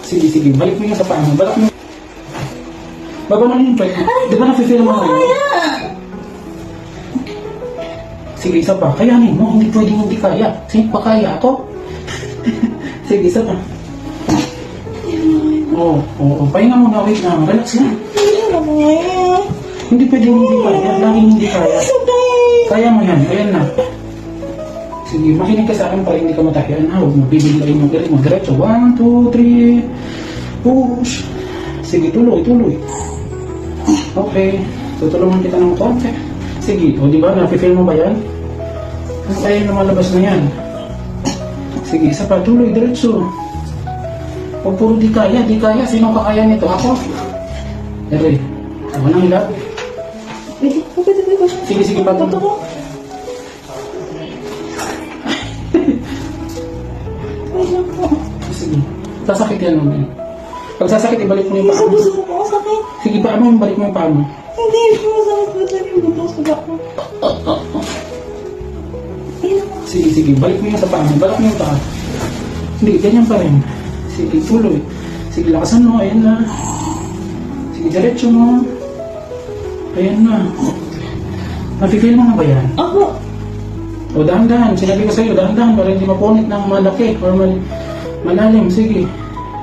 Sige, sige. Balik mo yung sa paa mo. Balik mo. Baba mo na yung pwede. Di ba nafe-feel mo ngayon? Sige, isa pa. Kayanin mo. Hindi pwedeng hindi kaya. Sige pa kaya ako. Sige, isa pa. Oo, oo. Pahinga mo na. Wait na. Relax na. Hindi pwedeng hindi kaya. Laging hindi kaya. Kaya mo yan. Ayan na. Sige, makinig ka sa akin para hindi ka matahian. Huwag mo bibiglayin yung galing mo. Diretso. 1, 2, 3. Push. Sige, tuloy, tuloy. Okay. Tutulungan kita ng konti. Sige. O, di ba? Nafe-feel mo ba yan? Ano kaya yung lumalabas na yan? Sige, isa pa. Tuloy, diretso. Huwag puro di kaya. Di kaya. Sino kakaya nito? Ako? Ere. Ako nang hilap. Sige, sige. Patuto. Sige. Sasakit yan naman. Pag sasakit, ibalik mo yung paa mo. Gusto ko sakit. Sige, paa mo, balik mo yung paa mo. Hindi, masakit ko sa yung buto sa bako. Sige, sige, balik mo yung sa paa mo. Balik mo yung paa. Hindi, ganyan pa rin. Sige, tuloy. Sige, lakasan mo. Ayan na. Sige, diretso mo. Ayan na. Nafe-feel mo na ba yan? Ako. O, dahan-dahan. Sinabi ko sa'yo, dahan-dahan para hindi mapunit ng malaki or malalim. Sige.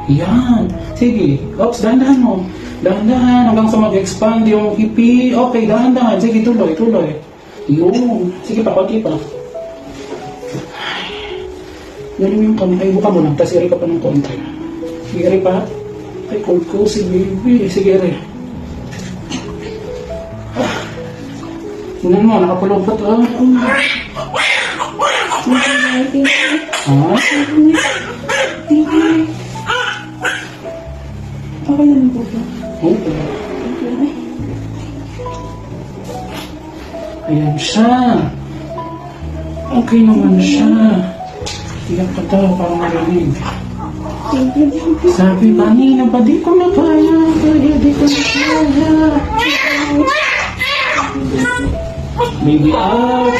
Yan. Sige. Oops, dahan-dahan mo. Dahan-dahan hanggang sa mag-expand yung hipi. Okay, dahan-dahan. Sige, tuloy, tuloy. Yun. Sige pa, konti pa. Galing mo yung kamay. Ay, buka mo lang. Tapos iri ka pa ng konti. Sige, iri pa. Ay, cold ko si baby. Sige, iri. Tingnan mo, nakapulog pa to. Ha? Okay naman po ba? Okay. Ayan siya. Okay naman siya. Tiyak ka daw para marinig. Sabi kanina pa, di ko na kaya. Kaya di ko na kaya. Baby up.